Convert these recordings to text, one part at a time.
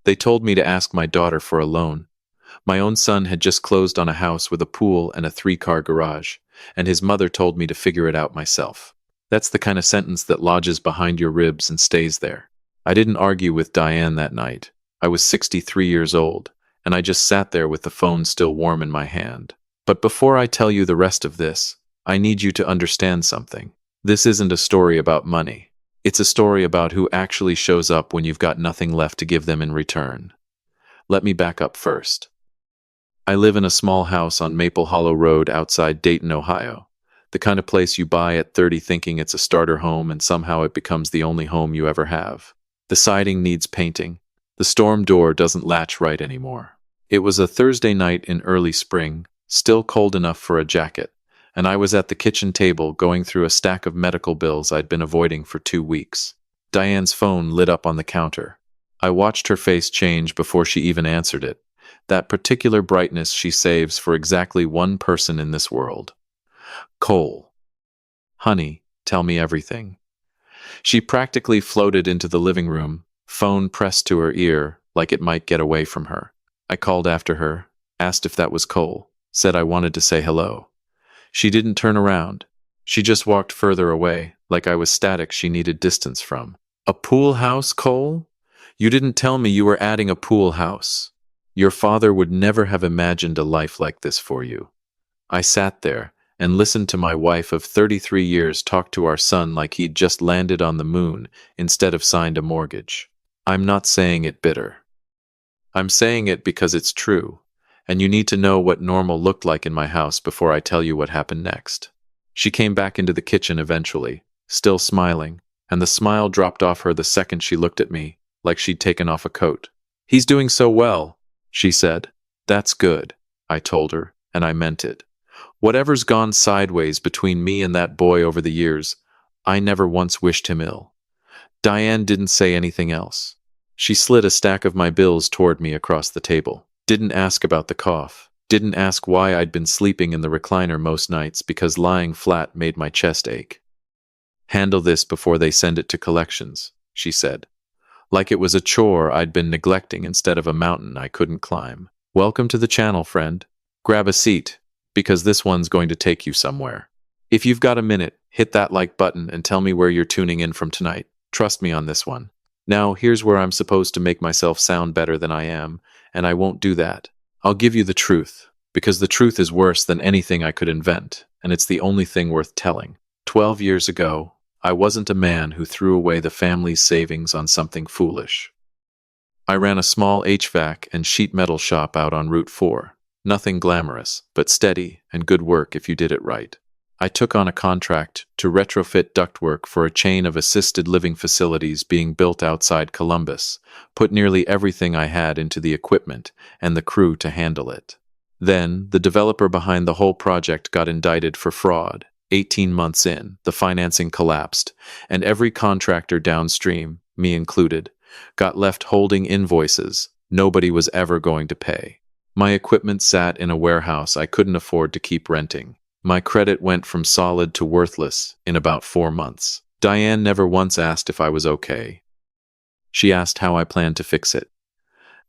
They told me to ask my daughter for a loan. My own son had just closed on a house with a pool and a three-car garage, and his mother told me to figure it out myself. That's the kind of sentence that lodges behind your ribs and stays there. I didn't argue with Diane that night. I was 63 years old, and I just sat there with the phone still warm in my hand. But before I tell you the rest of this, I need you to understand something. This isn't a story about money. It's a story about who actually shows up when you've got nothing left to give them in return. Let me back up first. I live in a small house on Maple Hollow Road outside Dayton, Ohio. The kind of place you buy at 30 thinking it's a starter home and somehow it becomes the only home you ever have. The siding needs painting. The storm door doesn't latch right anymore. It was a Thursday night in early spring, still cold enough for a jacket, and I was at the kitchen table going through a stack of medical bills I'd been avoiding for 2 weeks. Diane's phone lit up on the counter. I watched her face change before she even answered it. That particular brightness she saves for exactly one person in this world. Cole. Honey, tell me everything. She practically floated into the living room, phone pressed to her ear like it might get away from her. I called after her, asked if that was Cole, said I wanted to say hello. She didn't turn around. She just walked further away, like I was static she needed distance from. A pool house, Cole? You didn't tell me you were adding a pool house. Your father would never have imagined a life like this for you. I sat there and listened to my wife of 33 years talk to our son like he'd just landed on the moon instead of signed a mortgage. I'm not saying it bitter. I'm saying it because it's true, and you need to know what normal looked like in my house before I tell you what happened next. She came back into the kitchen eventually, still smiling, and the smile dropped off her the second she looked at me, like she'd taken off a coat. He's doing so well, she said. That's good, I told her, and I meant it. Whatever's gone sideways between me and that boy over the years, I never once wished him ill. Diane didn't say anything else. She slid a stack of my bills toward me across the table. Didn't ask about the cough. Didn't ask why I'd been sleeping in the recliner most nights because lying flat made my chest ache. Handle this before they send it to collections, she said. Like it was a chore I'd been neglecting instead of a mountain I couldn't climb. Welcome to the channel, friend. Grab a seat, because this one's going to take you somewhere. If you've got a minute, hit that like button and tell me where you're tuning in from tonight. Trust me on this one. Now, here's where I'm supposed to make myself sound better than I am, and I won't do that. I'll give you the truth, because the truth is worse than anything I could invent, and it's the only thing worth telling. 12 years ago, I wasn't a man who threw away the family's savings on something foolish. I ran a small HVAC and sheet metal shop out on Route 4. Nothing glamorous, but steady and good work if you did it right. I took on a contract to retrofit ductwork for a chain of assisted living facilities being built outside Columbus, put nearly everything I had into the equipment and the crew to handle it. Then, the developer behind the whole project got indicted for fraud. 18 months in, the financing collapsed, and every contractor downstream, me included, got left holding invoices nobody was ever going to pay. My equipment sat in a warehouse I couldn't afford to keep renting. My credit went from solid to worthless in about 4 months. Diane never once asked if I was okay. She asked how I planned to fix it.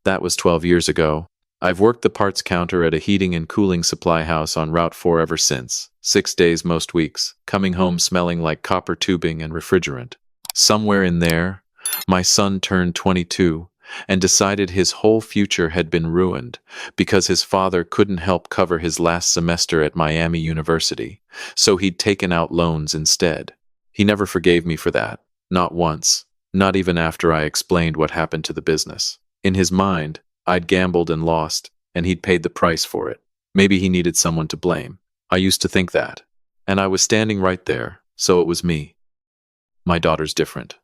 That was 12 years ago. I've worked the parts counter at a heating and cooling supply house on Route 4 ever since, 6 days most weeks, coming home smelling like copper tubing and refrigerant. Somewhere in there, my son turned 22 and decided his whole future had been ruined because his father couldn't help cover his last semester at Miami University, so he'd taken out loans instead. He never forgave me for that, not once, not even after I explained what happened to the business. In his mind, I'd gambled and lost, and he'd paid the price for it. Maybe he needed someone to blame. I used to think that. And I was standing right there, so it was me. My daughter's different.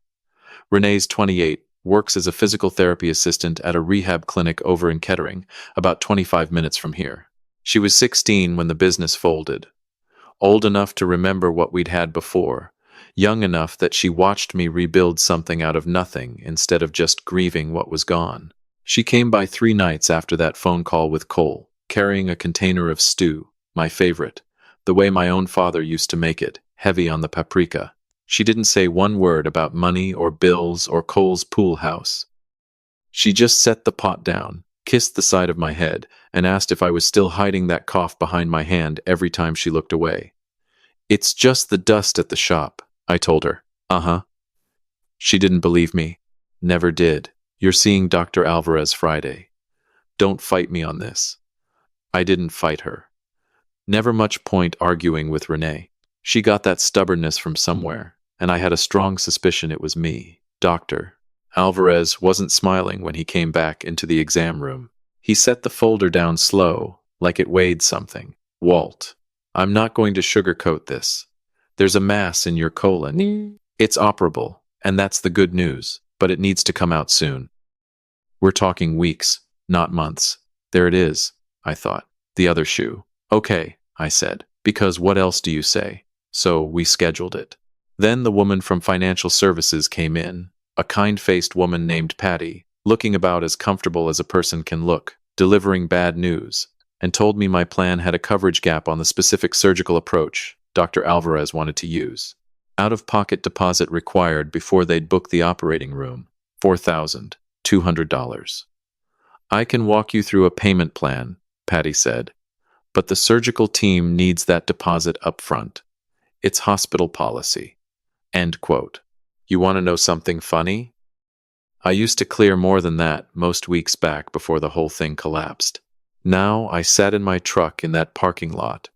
Renee's 28, works as a physical therapy assistant at a rehab clinic over in Kettering, about 25 minutes from here. She was 16 when the business folded. Old enough to remember what we'd had before, young enough that she watched me rebuild something out of nothing instead of just grieving what was gone. She came by 3 nights after that phone call with Cole, carrying a container of stew, my favorite, the way my own father used to make it, heavy on the paprika. She didn't say one word about money or bills or Cole's pool house. She just set the pot down, kissed the side of my head, and asked if I was still hiding that cough behind my hand every time she looked away. It's just the dust at the shop, I told her. Uh-huh. She didn't believe me. Never did. You're seeing Dr. Alvarez Friday. Don't fight me on this. I didn't fight her. Never much point arguing with Renee. She got that stubbornness from somewhere, and I had a strong suspicion it was me. Dr. Alvarez wasn't smiling when he came back into the exam room. He set the folder down slow, like it weighed something. Walt, I'm not going to sugarcoat this. There's a mass in your colon. It's operable, and that's the good news, but it needs to come out soon. We're talking weeks, not months. There it is, I thought. The other shoe. Okay, I said, because what else do you say? So we scheduled it. Then the woman from financial services came in, a kind-faced woman named Patty, looking about as comfortable as a person can look, delivering bad news, and told me my plan had a coverage gap on the specific surgical approach Dr. Alvarez wanted to use. Out-of-pocket deposit required before they'd book the operating room, $4,200. I can walk you through a payment plan, Patty said, but the surgical team needs that deposit up front. It's hospital policy. End quote. You want to know something funny? I used to clear more than that most weeks back before the whole thing collapsed. Now I sat in my truck in that parking lot,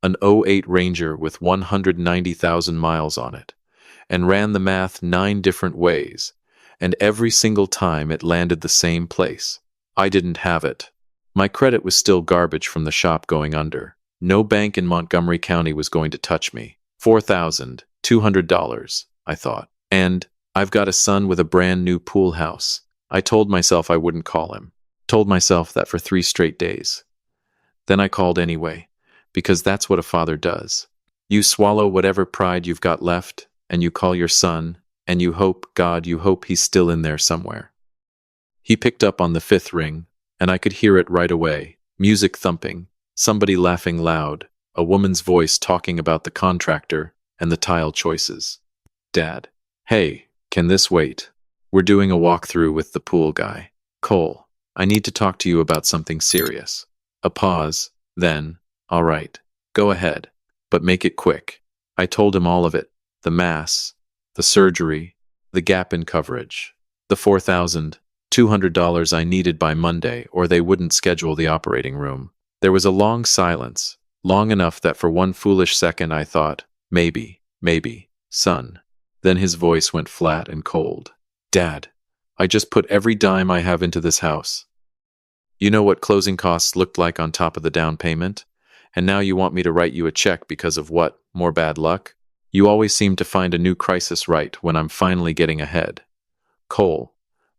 an '08 Ranger with 190,000 miles on it, and ran the math 9 different ways, and every single time it landed the same place. I didn't have it. My credit was still garbage from the shop going under. No bank in Montgomery County was going to touch me. $4,200, I thought. And I've got a son with a brand new pool house. I told myself I wouldn't call him. Told myself that for 3 straight days. Then I called anyway, because that's what a father does. You swallow whatever pride you've got left, and you call your son, and you hope, God, you hope he's still in there somewhere. He picked up on the 5th ring, and I could hear it right away. Music thumping, somebody laughing loud, a woman's voice talking about the contractor and the tile choices. Dad. Hey, can this wait? We're doing a walkthrough with the pool guy. Cole, I need to talk to you about something serious. A pause, then, all right, go ahead, but make it quick. I told him all of it. The mass, the surgery, the gap in coverage, the $4,200 I needed by Monday or they wouldn't schedule the operating room. There was a long silence, long enough that for one foolish second I thought, maybe, son. Then his voice went flat and cold. Dad, I just put every dime I have into this house. You know what closing costs looked like on top of the down payment? And now you want me to write you a check because of what? More bad luck? You always seem to find a new crisis right when I'm finally getting ahead. Cole,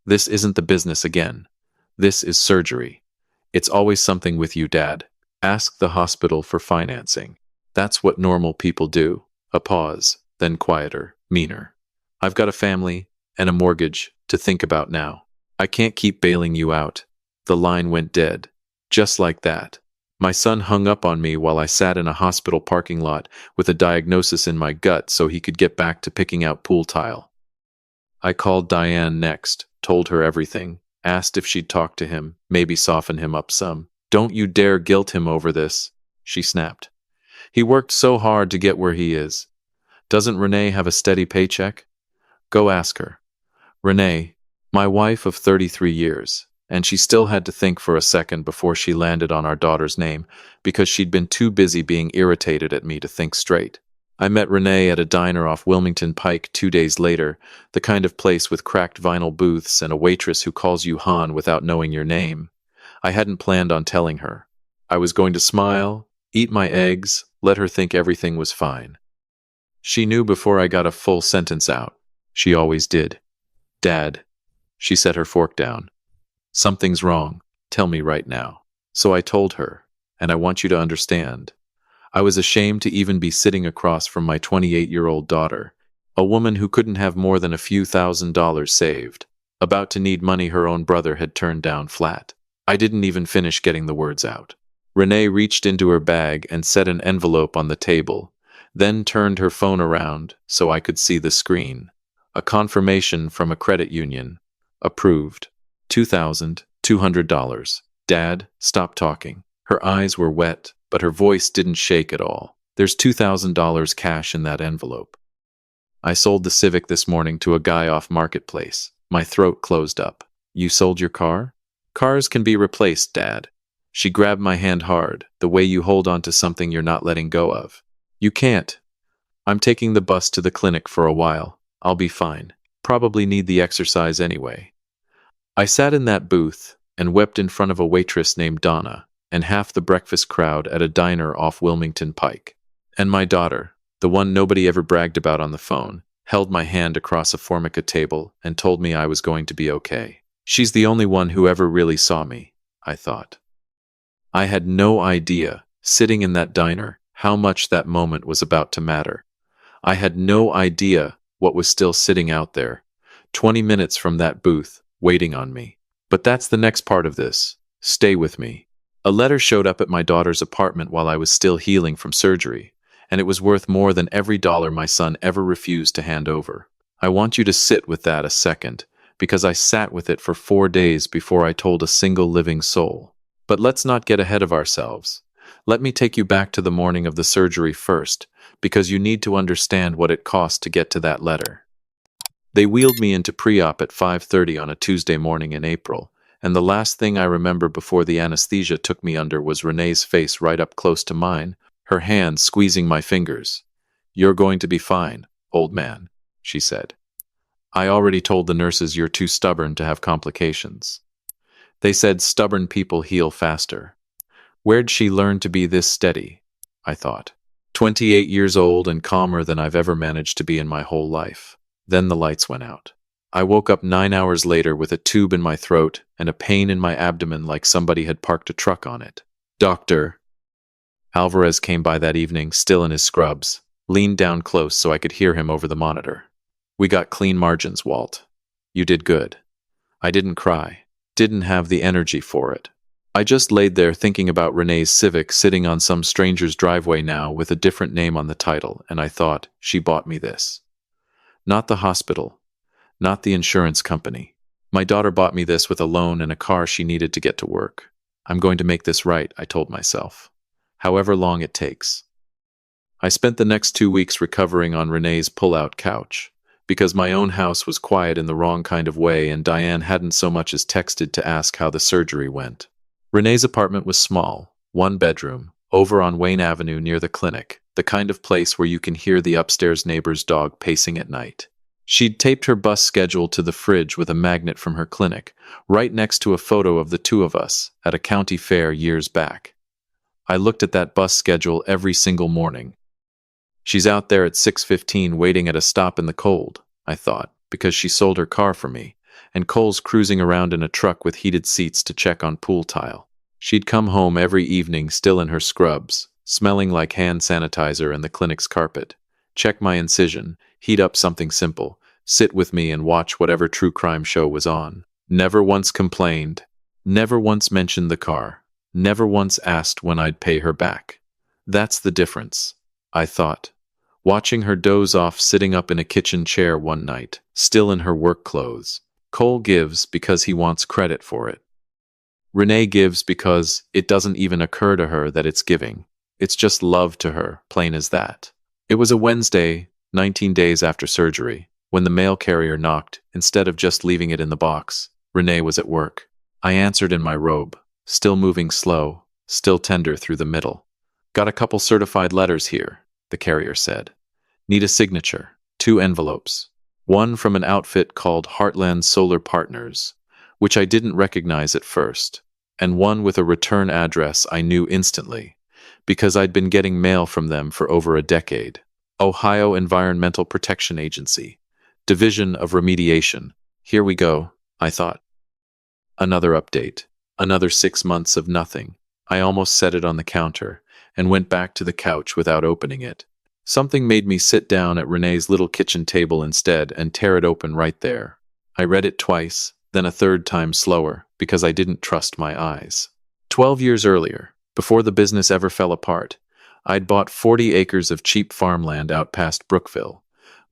this isn't the business again. This is surgery. It's always something with you, Dad. Ask the hospital for financing. That's what normal people do. A pause, then quieter, meaner. I've got a family and a mortgage to think about now. I can't keep bailing you out. The line went dead. Just like that. My son hung up on me while I sat in a hospital parking lot with a diagnosis in my gut so he could get back to picking out pool tile. I called Diane next, told her everything, asked if she'd talk to him, maybe soften him up some. Don't you dare guilt him over this, she snapped. He worked so hard to get where he is. Doesn't Renee have a steady paycheck? Go ask her. Renee, my wife of 33 years, and she still had to think for a second before she landed on our daughter's name because she'd been too busy being irritated at me to think straight. I met Renee at a diner off Wilmington Pike 2 days later, the kind of place with cracked vinyl booths and a waitress who calls you Han without knowing your name. I hadn't planned on telling her. I was going to smile, eat my eggs, let her think everything was fine. She knew before I got a full sentence out. She always did. Dad, she set her fork down. Something's wrong. Tell me right now. So I told her, and I want you to understand. I was ashamed to even be sitting across from my 28-year-old daughter, a woman who couldn't have more than a few $1,000s saved, about to need money her own brother had turned down flat. I didn't even finish getting the words out. Renee reached into her bag and set an envelope on the table, then turned her phone around so I could see the screen. A confirmation from a credit union. Approved. $2,200. Dad, stop talking. Her eyes were wet, but her voice didn't shake at all. There's $2,000 cash in that envelope. I sold the Civic this morning to a guy off Marketplace. My throat closed up. You sold your car? Cars can be replaced, Dad. She grabbed my hand hard, the way you hold on to something you're not letting go of. You can't. I'm taking the bus to the clinic for a while. I'll be fine. Probably need the exercise anyway. I sat in that booth and wept in front of a waitress named Donna and half the breakfast crowd at a diner off Wilmington Pike. And my daughter, the one nobody ever bragged about on the phone, held my hand across a Formica table and told me I was going to be okay. She's the only one who ever really saw me, I thought. I had no idea, sitting in that diner, how much that moment was about to matter. I had no idea what was still sitting out there, 20 minutes from that booth, waiting on me. But that's the next part of this. Stay with me. A letter showed up at my daughter's apartment while I was still healing from surgery, and it was worth more than every dollar my son ever refused to hand over. I want you to sit with that a second, because I sat with it for 4 days before I told a single living soul. But let's not get ahead of ourselves. Let me take you back to the morning of the surgery first, because you need to understand what it cost to get to that letter. They wheeled me into pre-op at 5:30 on a Tuesday morning in April, and the last thing I remember before the anesthesia took me under was Renee's face right up close to mine, her hand squeezing my fingers. "You're going to be fine, old man," she said. "I already told the nurses you're too stubborn to have complications. They said stubborn people heal faster." Where'd she learn to be this steady? I thought. 28 years old and calmer than I've ever managed to be in my whole life. Then the lights went out. I woke up 9 hours later with a tube in my throat and a pain in my abdomen like somebody had parked a truck on it. "Doctor." Alvarez came by that evening, still in his scrubs, leaned down close so I could hear him over the monitor. "We got clean margins, Walt. You did good." I didn't cry. Didn't have the energy for it. I just laid there thinking about Renee's Civic sitting on some stranger's driveway now with a different name on the title, and I thought, she bought me this. Not the hospital. Not the insurance company. My daughter bought me this with a loan and a car she needed to get to work. I'm going to make this right, I told myself. However long it takes. I spent the next 2 weeks recovering on Renee's pull-out couch, because my own house was quiet in the wrong kind of way and Diane hadn't so much as texted to ask how the surgery went. Renee's apartment was small, 1 bedroom, over on Wayne Avenue near the clinic, the kind of place where you can hear the upstairs neighbor's dog pacing at night. She'd taped her bus schedule to the fridge with a magnet from her clinic, right next to a photo of the 2 of us at a county fair years back. I looked at that bus schedule every single morning. She's out there at 6:15 waiting at a stop in the cold, I thought, because she sold her car for me, and Cole's cruising around in a truck with heated seats to check on pool tile. She'd come home every evening still in her scrubs, smelling like hand sanitizer and the clinic's carpet, check my incision, heat up something simple, sit with me and watch whatever true crime show was on. Never once complained, never once mentioned the car, never once asked when I'd pay her back. That's the difference, I thought, watching her doze off sitting up in a kitchen chair one night, still in her work clothes. Cole gives because he wants credit for it. Renee gives because it doesn't even occur to her that it's giving. It's just love to her, plain as that. It was a Wednesday, 19 days after surgery, when the mail carrier knocked, instead of just leaving it in the box. Renee was at work. I answered in my robe, still moving slow, still tender through the middle. "Got a couple certified letters here," the carrier said. "Need a signature. 2 envelopes. One from an outfit called Heartland Solar Partners, which I didn't recognize at first, and one with a return address I knew instantly, because I'd been getting mail from them for over a decade. Ohio Environmental Protection Agency, Division of Remediation. Here we go, I thought. Another update. Another 6 months of nothing. I almost set it on the counter, and went back to the couch without opening it. Something made me sit down at Renee's little kitchen table instead and tear it open right there. I read it twice, then a 3rd time slower, because I didn't trust my eyes. 12 years earlier, before the business ever fell apart, I'd bought 40 acres of cheap farmland out past Brookville,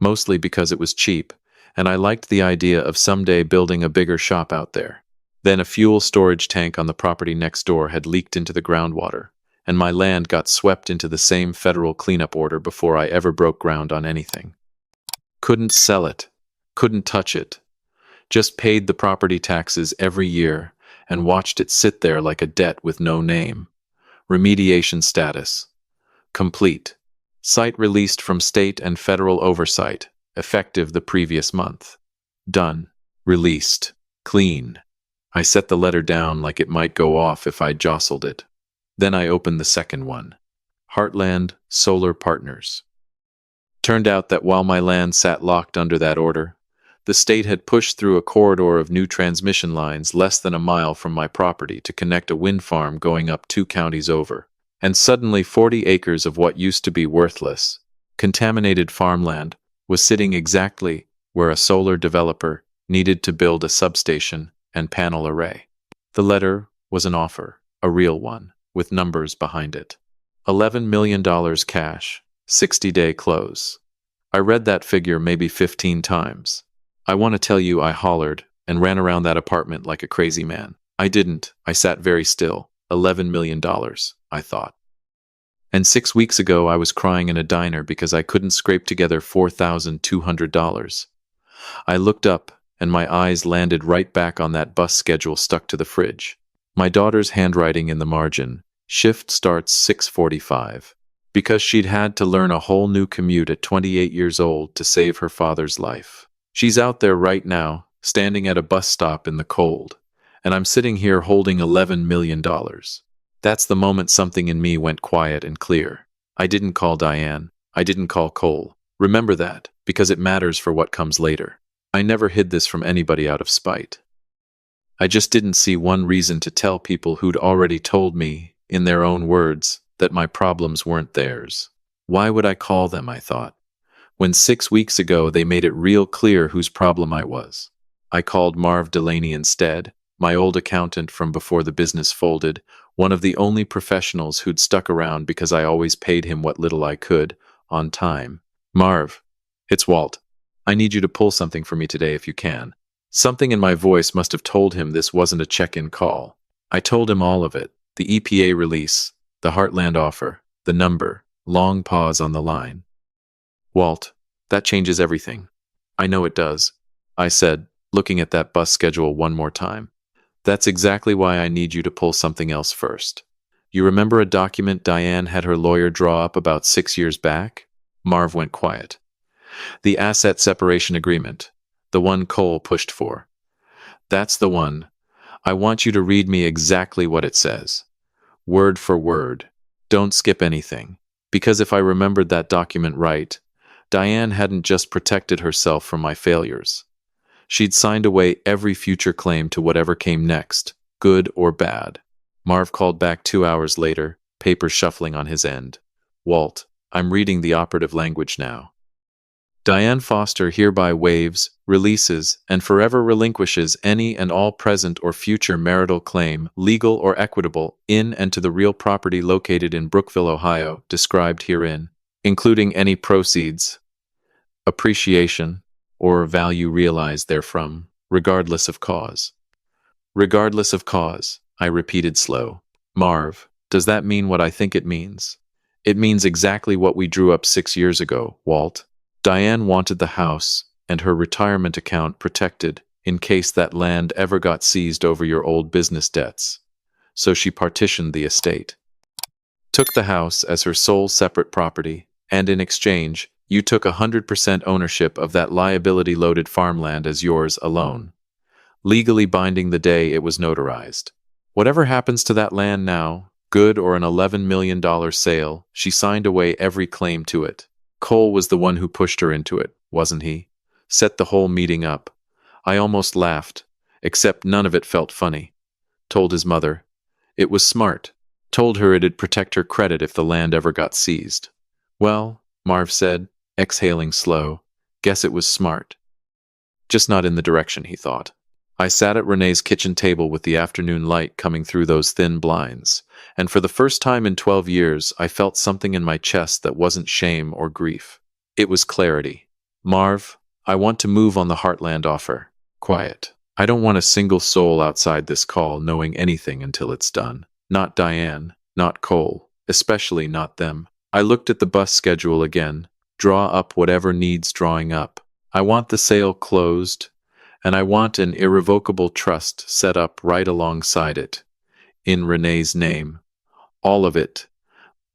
mostly because it was cheap, and I liked the idea of someday building a bigger shop out there. Then a fuel storage tank on the property next door had leaked into the groundwater, and my land got swept into the same federal cleanup order before I ever broke ground on anything. Couldn't sell it, couldn't touch it, just paid the property taxes every year and watched it sit there like a debt with no name. Remediation status. Complete. Site released from state and federal oversight, effective the previous month. Done. Released. Clean. I set the letter down like it might go off if I jostled it. Then I opened the second one. Heartland Solar Partners. Turned out that while my land sat locked under that order, the state had pushed through a corridor of new transmission lines less than a mile from my property to connect a wind farm going up 2 counties over. And suddenly 40 acres of what used to be worthless, contaminated farmland was sitting exactly where a solar developer needed to build a substation and panel array. The letter was an offer, a real one, with numbers behind it. $11 million cash, 60-day close. I read that figure maybe 15 times. I want to tell you I hollered and ran around that apartment like a crazy man. I didn't. I sat very still. $11 million, I thought. And 6 weeks ago I was crying in a diner because I couldn't scrape together $4,200. I looked up and my eyes landed right back on that bus schedule stuck to the fridge. My daughter's handwriting in the margin. Shift starts 6:45. Because she'd had to learn a whole new commute at 28 years old to save her father's life. She's out there right now, standing at a bus stop in the cold, and I'm sitting here holding $11 million. That's the moment something in me went quiet and clear. I didn't call Diane. I didn't call Cole. Remember that, because it matters for what comes later. I never hid this from anybody out of spite. I just didn't see one reason to tell people who'd already told me, in their own words, that my problems weren't theirs. Why would I call them, I thought, when 6 weeks ago they made it real clear whose problem I was. I called Marv Delaney instead, my old accountant from before the business folded, one of the only professionals who'd stuck around because I always paid him what little I could, on time. Marv, it's Walt. I need you to pull something for me today if you can. Something in my voice must have told him this wasn't a check-in call. I told him all of it, the EPA release, the Heartland offer, the number, long pause on the line. Walt, that changes everything. I know it does, I said, looking at that bus schedule one more time. That's exactly why I need you to pull something else first. You remember a document Diane had her lawyer draw up about 6 years back? Marv went quiet. The asset separation agreement, the one Cole pushed for. That's the one. I want you to read me exactly what it says. Word for word. Don't skip anything. Because if I remembered that document right, Diane hadn't just protected herself from my failures. She'd signed away every future claim to whatever came next, good or bad. Marv called back 2 hours later, paper shuffling on his end. Walt, I'm reading the operative language now. Diane Foster hereby waives, releases, and forever relinquishes any and all present or future marital claim, legal or equitable, in and to the real property located in Brookville, Ohio, described herein, including any proceeds, appreciation, or value realized therefrom, regardless of cause. Regardless of cause, I repeated slow. Marv, does that mean what I think it means? It means exactly what we drew up 6 years ago, Walt. Diane wanted the house and her retirement account protected in case that land ever got seized over your old business debts. So she partitioned the estate. Took the house as her sole separate property, and in exchange, you took 100% ownership of that liability-loaded farmland as yours alone, legally binding the day it was notarized. Whatever happens to that land now, good or an $11 million sale, she signed away every claim to it. Cole was the one who pushed her into it, wasn't he? Set the whole meeting up. I almost laughed, except none of it felt funny. Told his mother. It was smart. Told her it'd protect her credit if the land ever got seized. Well, Marv said, exhaling slow, guess it was smart. Just not in the direction he thought. I sat at Renee's kitchen table with the afternoon light coming through those thin blinds, and for the first time in 12 years I felt something in my chest that wasn't shame or grief. It was clarity. Marv, I want to move on the Heartland offer. Quiet. I don't want a single soul outside this call knowing anything until it's done. Not Diane, not Cole, especially not them. I looked at the bus schedule again. Draw up whatever needs drawing up. I want the sale closed, and I want an irrevocable trust set up right alongside it. In Renee's name. All of it.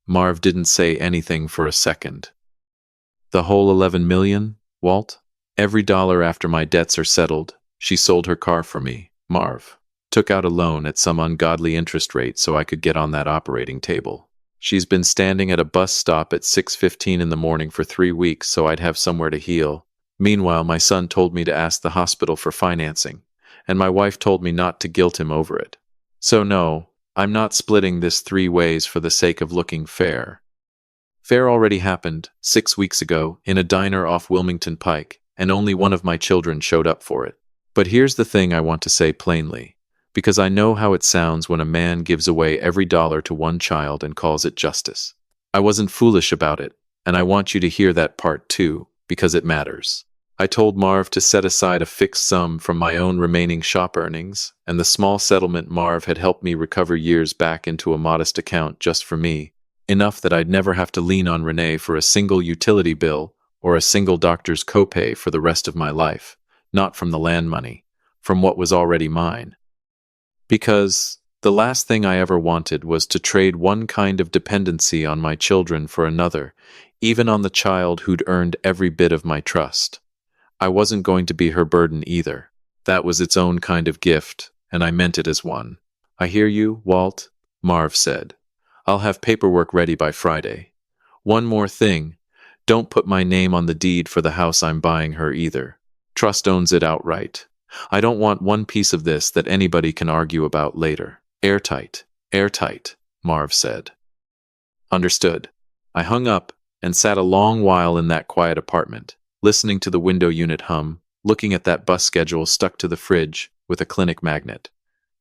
Marv didn't say anything for a second. The whole 11 million, Walt? Every dollar after my debts are settled. She sold her car for me, Marv. Took out a loan at some ungodly interest rate so I could get on that operating table. She's been standing at a bus stop at 6:15 in the morning for 3 weeks so I'd have somewhere to heal. Meanwhile, my son told me to ask the hospital for financing, and my wife told me not to guilt him over it. So no, I'm not splitting this 3 ways for the sake of looking fair. Fair already happened, 6 weeks ago, in a diner off Wilmington Pike, and only one of my children showed up for it. But here's the thing I want to say plainly, because I know how it sounds when a man gives away every dollar to one child and calls it justice. I wasn't foolish about it, and I want you to hear that part too, because it matters. I told Marv to set aside a fixed sum from my own remaining shop earnings, and the small settlement Marv had helped me recover years back into a modest account just for me, enough that I'd never have to lean on Renee for a single utility bill or a single doctor's copay for the rest of my life, not from the land money, from what was already mine. Because the last thing I ever wanted was to trade one kind of dependency on my children for another, even on the child who'd earned every bit of my trust. I wasn't going to be her burden either. That was its own kind of gift, and I meant it as one. I hear you, Walt, Marv said. I'll have paperwork ready by Friday. One more thing. Don't put my name on the deed for the house I'm buying her either. Trust owns it outright. I don't want one piece of this that anybody can argue about later. Airtight, Marv said. Understood. I hung up and sat a long while in that quiet apartment, listening to the window unit hum, looking at that bus schedule stuck to the fridge with a clinic magnet.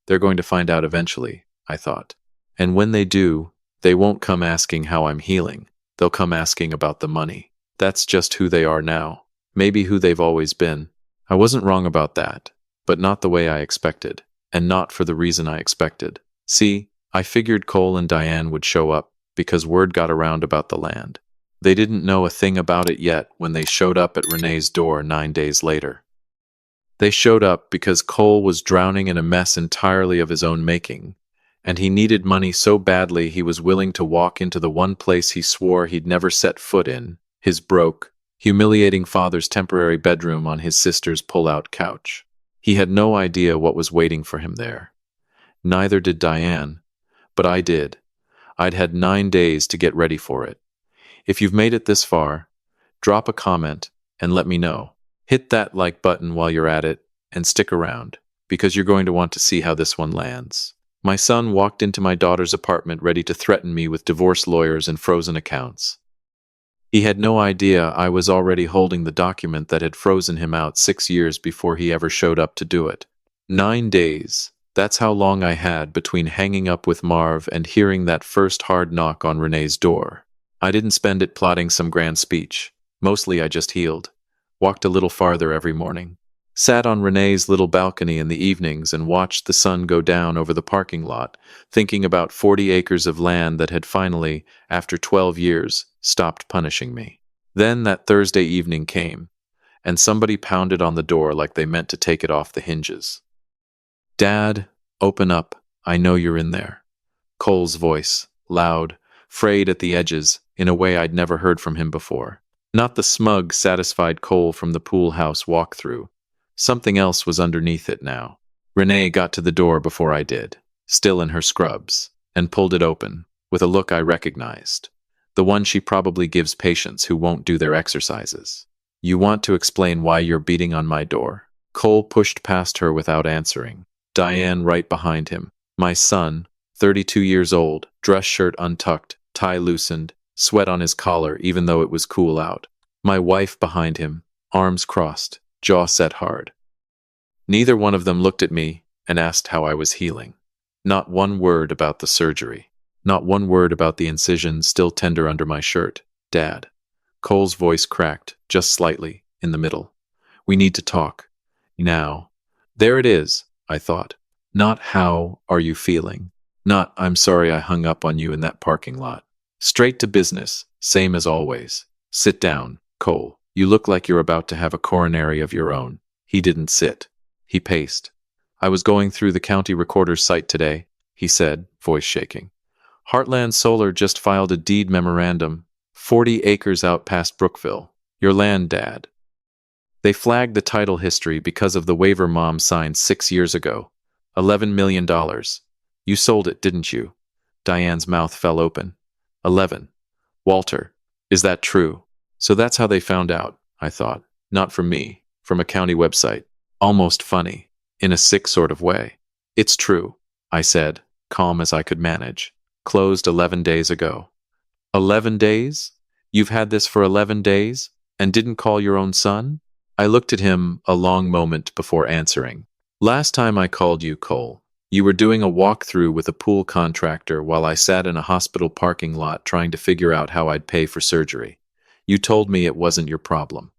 They're going to find out eventually, I thought. And when they do, they won't come asking how I'm healing. They'll come asking about the money. That's just who they are now. Maybe who they've always been. I wasn't wrong about that, but not the way I expected, and not for the reason I expected. See, I figured Cole and Diane would show up because word got around about the land. They didn't know a thing about it yet when they showed up at Renee's door 9 days later. They showed up because Cole was drowning in a mess entirely of his own making, and he needed money so badly he was willing to walk into the one place he swore he'd never set foot in, his broke, humiliating father's temporary bedroom on his sister's pull-out couch. He had no idea what was waiting for him there. Neither did Diane, but I did. I'd had 9 days to get ready for it. If you've made it this far, drop a comment and let me know. Hit that like button while you're at it, and stick around, because you're going to want to see how this one lands. My son walked into my daughter's apartment ready to threaten me with divorce lawyers and frozen accounts. He had no idea I was already holding the document that had frozen him out 6 years before he ever showed up to do it. 9 days. That's how long I had between hanging up with Marv and hearing that first hard knock on Renee's door. I didn't spend it plotting some grand speech. Mostly I just healed. Walked a little farther every morning. Sat on Renee's little balcony in the evenings and watched the sun go down over the parking lot, thinking about 40 acres of land that had finally, after 12 years, stopped punishing me. Then that Thursday evening came, and somebody pounded on the door like they meant to take it off the hinges. Dad, open up. I know you're in there. Cole's voice, loud, frayed at the edges, in a way I'd never heard from him before. Not the smug, satisfied Cole from the pool house walkthrough. Something else was underneath it now. Renee got to the door before I did, still in her scrubs, and pulled it open, with a look I recognized. The one she probably gives patients who won't do their exercises. You want to explain why you're beating on my door? Cole pushed past her without answering. Diane right behind him. My son, 32 years old, dress shirt untucked, tie loosened, sweat on his collar even though it was cool out. My wife behind him, arms crossed, jaw set hard. Neither one of them looked at me and asked how I was healing. Not one word about the surgery. Not one word about the incision still tender under my shirt. Dad. Cole's voice cracked, just slightly, in the middle. We need to talk. Now. There it is, I thought. Not how are you feeling? Not I'm sorry I hung up on you in that parking lot. Straight to business, same as always. Sit down, Cole. You look like you're about to have a coronary of your own. He didn't sit. He paced. I was going through the county recorder's site today, he said, voice shaking. Heartland Solar just filed a deed memorandum, 40 acres out past Brookville. Your land, Dad. They flagged the title history because of the waiver Mom signed 6 years ago. $11 million. You sold it, didn't you? Diane's mouth fell open. 11. Walter, is that true? So that's how they found out, I thought. Not from me, from a county website. Almost funny, in a sick sort of way. It's true, I said, calm as I could manage. Closed 11 days ago. 11 days? You've had this for 11 days? And didn't call your own son? I looked at him a long moment before answering. Last time I called you, Cole, you were doing a walkthrough with a pool contractor while I sat in a hospital parking lot trying to figure out how I'd pay for surgery. You told me it wasn't your problem.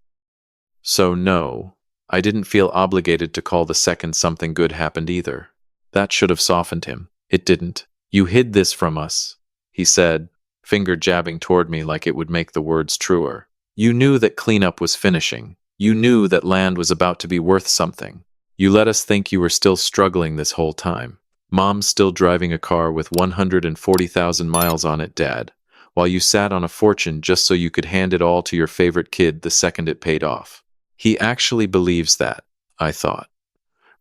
So no, I didn't feel obligated to call the second something good happened either. That should have softened him. It didn't. You hid this from us, he said, finger jabbing toward me like it would make the words truer. You knew that cleanup was finishing. You knew that land was about to be worth something. You let us think you were still struggling this whole time. Mom's still driving a car with 140,000 miles on it, Dad, while you sat on a fortune just so you could hand it all to your favorite kid the second it paid off. He actually believes that, I thought.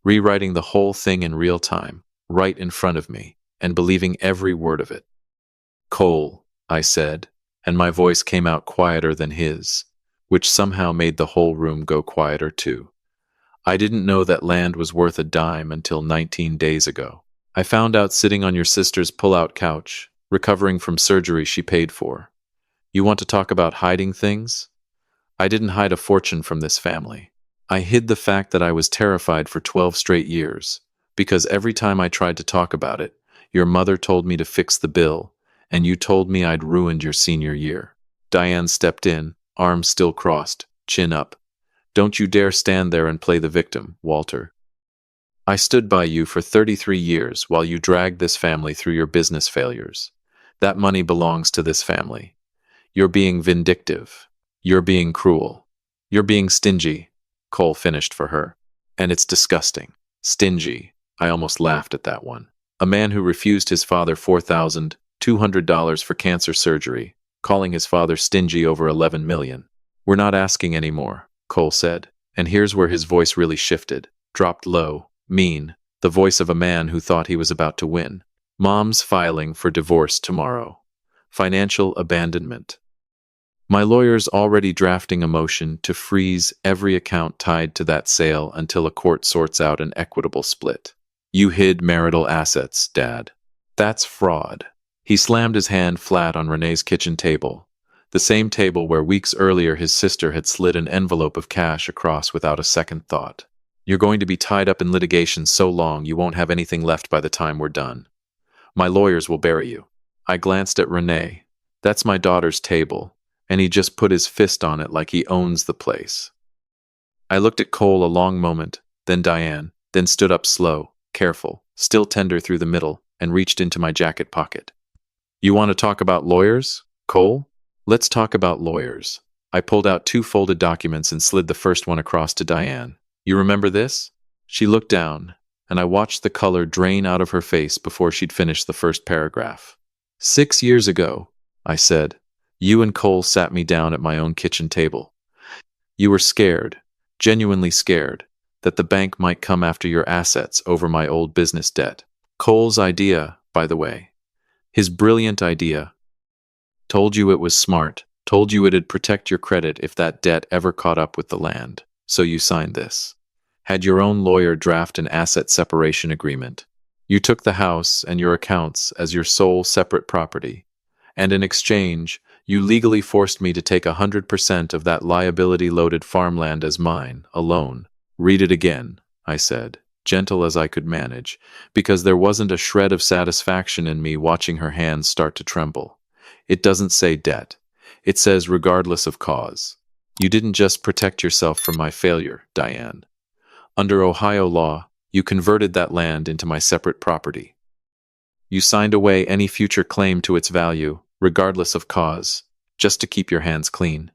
Rewriting the whole thing in real time, right in front of me, and believing every word of it. Cole, I said, and my voice came out quieter than his, which somehow made the whole room go quieter too. I didn't know that land was worth a dime until 19 days ago. I found out sitting on your sister's pull-out couch, recovering from surgery she paid for. You want to talk about hiding things? I didn't hide a fortune from this family. I hid the fact that I was terrified for 12 straight years, because every time I tried to talk about it, your mother told me to fix the bill, and you told me I'd ruined your senior year. Diane stepped in, arms still crossed, chin up. Don't you dare stand there and play the victim, Walter. I stood by you for 33 years while you dragged this family through your business failures. That money belongs to this family. You're being vindictive. You're being cruel. You're being stingy, Cole finished for her. And it's disgusting. Stingy. I almost laughed at that one. A man who refused his father $4,200 for cancer surgery, calling his father stingy over $11 million. We're not asking any more, Cole said, and here's where his voice really shifted, dropped low, mean, the voice of a man who thought he was about to win. Mom's filing for divorce tomorrow. Financial abandonment. My lawyer's already drafting a motion to freeze every account tied to that sale until a court sorts out an equitable split. You hid marital assets, Dad. That's fraud. He slammed his hand flat on Renee's kitchen table, the same table where weeks earlier his sister had slid an envelope of cash across without a second thought. You're going to be tied up in litigation so long you won't have anything left by the time we're done. My lawyers will bury you. I glanced at Renee. That's my daughter's table, and he just put his fist on it like he owns the place. I looked at Cole a long moment, then Diane, then stood up slow, careful, still tender through the middle, and reached into my jacket pocket. You want to talk about lawyers, Cole? Let's talk about lawyers. I pulled out 2 folded documents and slid the first one across to Diane. You remember this? She looked down, and I watched the color drain out of her face before she'd finished the first paragraph. 6 years ago, I said, you and Cole sat me down at my own kitchen table. You were scared, genuinely scared, that the bank might come after your assets over my old business debt. Cole's idea, by the way. His brilliant idea. Told you it was smart, told you it'd protect your credit if that debt ever caught up with the land. So you signed this. Had your own lawyer draft an asset separation agreement. You took the house and your accounts as your sole separate property. And in exchange, you legally forced me to take 100% of that liability-loaded farmland as mine, alone. Read it again, I said, gentle as I could manage, because there wasn't a shred of satisfaction in me watching her hands start to tremble. It doesn't say debt. It says regardless of cause. You didn't just protect yourself from my failure, Diane. Under Ohio law, you converted that land into my separate property. You signed away any future claim to its value, regardless of cause, just to keep your hands clean.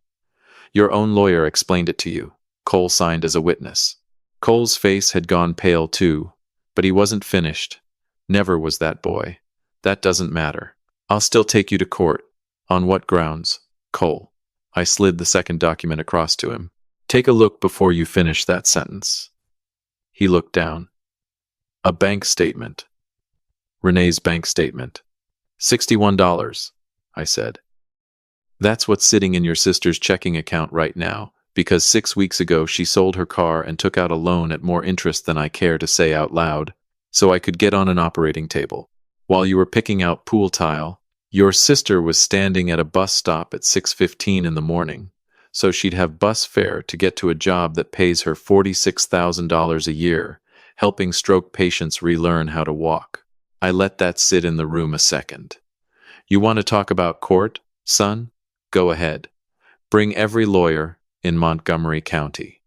Your own lawyer explained it to you. Cole signed as a witness. Cole's face had gone pale too, but he wasn't finished. Never was that boy. That doesn't matter. I'll still take you to court. On what grounds? Cole. I slid the second document across to him. Take a look before you finish that sentence. He looked down. A bank statement. Renee's bank statement. $61, I said. That's what's sitting in your sister's checking account right now, because 6 weeks ago she sold her car and took out a loan at more interest than I care to say out loud, so I could get on an operating table. While you were picking out pool tile, your sister was standing at a bus stop at 6:15 in the morning, so she'd have bus fare to get to a job that pays her $46,000 a year, helping stroke patients relearn how to walk. I let that sit in the room a second. You want to talk about court, son? Go ahead. Bring every lawyer in Montgomery County.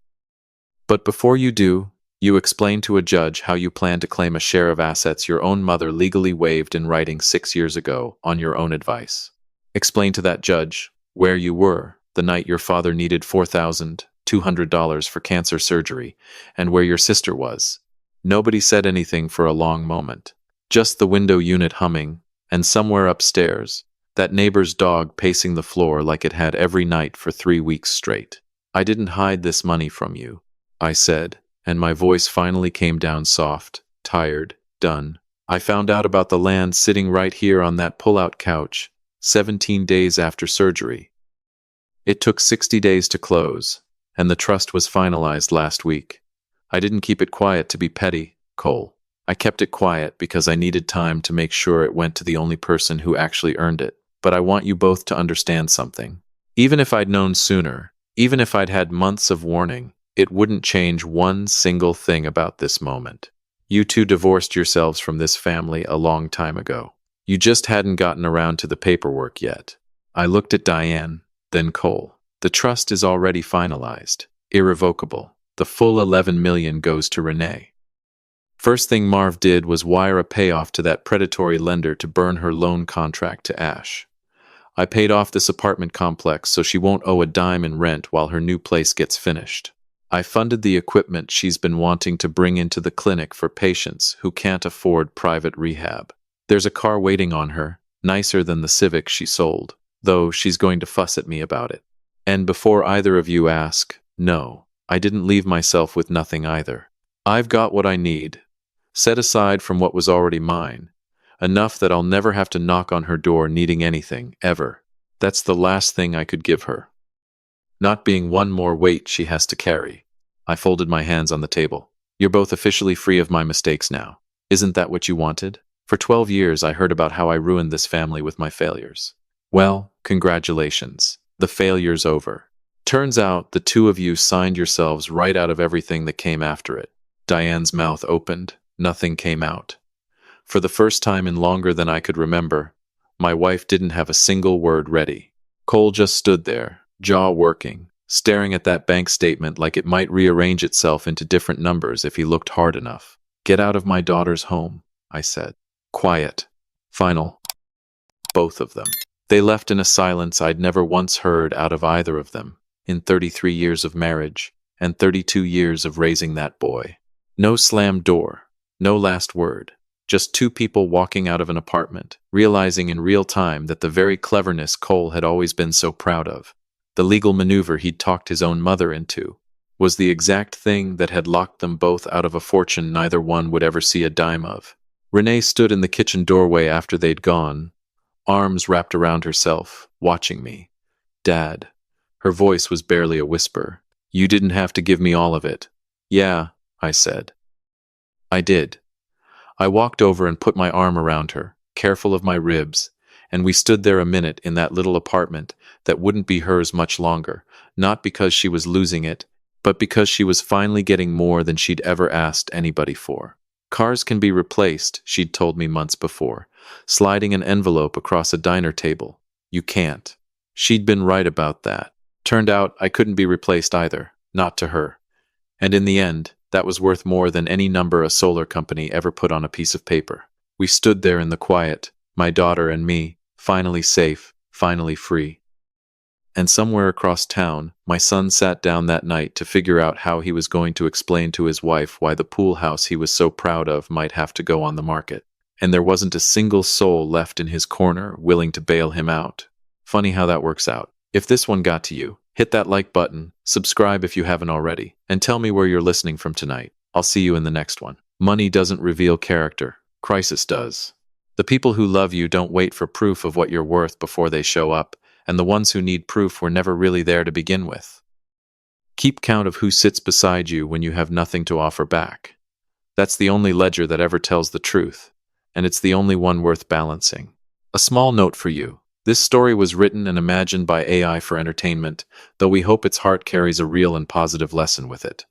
But before you do, you explain to a judge how you plan to claim a share of assets your own mother legally waived in writing 6 years ago on your own advice. Explain to that judge where you were the night your father needed $4,200 for cancer surgery and where your sister was. Nobody said anything for a long moment. Just the window unit humming, and somewhere upstairs, that neighbor's dog pacing the floor like it had every night for 3 weeks straight. I didn't hide this money from you, I said, and my voice finally came down soft, tired, done. I found out about the land sitting right here on that pull-out couch, 17 days after surgery. It took 60 days to close, and the trust was finalized last week. I didn't keep it quiet to be petty, Cole. I kept it quiet because I needed time to make sure it went to the only person who actually earned it. But I want you both to understand something. Even if I'd known sooner, even if I'd had months of warning, it wouldn't change one single thing about this moment. You two divorced yourselves from this family a long time ago. You just hadn't gotten around to the paperwork yet. I looked at Diane, then Cole. The trust is already finalized, irrevocable. The full $11 million goes to Renee. First thing Marv did was wire a payoff to that predatory lender to burn her loan contract to ash. I paid off this apartment complex so she won't owe a dime in rent while her new place gets finished. I funded the equipment she's been wanting to bring into the clinic for patients who can't afford private rehab. There's a car waiting on her, nicer than the Civic she sold, though she's going to fuss at me about it. And before either of you ask, no, I didn't leave myself with nothing either. I've got what I need, set aside from what was already mine, enough that I'll never have to knock on her door needing anything, ever. That's the last thing I could give her. Not being one more weight she has to carry. I folded my hands on the table. You're both officially free of my mistakes now. Isn't that what you wanted? For 12 years I heard about how I ruined this family with my failures. Well, congratulations. The failure's over. Turns out the two of you signed yourselves right out of everything that came after it. Diane's mouth opened. Nothing came out. For the first time in longer than I could remember, my wife didn't have a single word ready. Cole just stood there, jaw working, staring at that bank statement like it might rearrange itself into different numbers if he looked hard enough. Get out of my daughter's home, I said. Quiet. Final. Both of them. They left in a silence I'd never once heard out of either of them, in 33 years of marriage, and 32 years of raising that boy. No slammed door, no last word. Just two people walking out of an apartment, realizing in real time that the very cleverness Cole had always been so proud of, the legal maneuver he'd talked his own mother into, was the exact thing that had locked them both out of a fortune neither one would ever see a dime of. Renee stood in the kitchen doorway after they'd gone, arms wrapped around herself, watching me. Dad. Her voice was barely a whisper. You didn't have to give me all of it. Yeah, I said. I did. I walked over and put my arm around her, careful of my ribs, and we stood there a minute in that little apartment that wouldn't be hers much longer, not because she was losing it, but because she was finally getting more than she'd ever asked anybody for. Cars can be replaced, she'd told me months before, sliding an envelope across a diner table. You can't. She'd been right about that. Turned out I couldn't be replaced either, not to her. And in the end, That was worth more than any number a solar company ever put on a piece of paper. We stood there in the quiet, my daughter and me, finally safe, finally free. And somewhere across town, my son sat down that night to figure out how he was going to explain to his wife why the pool house he was so proud of might have to go on the market. And there wasn't a single soul left in his corner willing to bail him out. Funny how that works out. If this one got to you, hit that like button, subscribe if you haven't already, and tell me where you're listening from tonight. I'll see you in the next one. Money doesn't reveal character. Crisis does. The people who love you don't wait for proof of what you're worth before they show up, and the ones who need proof were never really there to begin with. Keep count of who sits beside you when you have nothing to offer back. That's the only ledger that ever tells the truth, and it's the only one worth balancing. A small note for you. This story was written and imagined by AI for entertainment, though we hope its heart carries a real and positive lesson with it.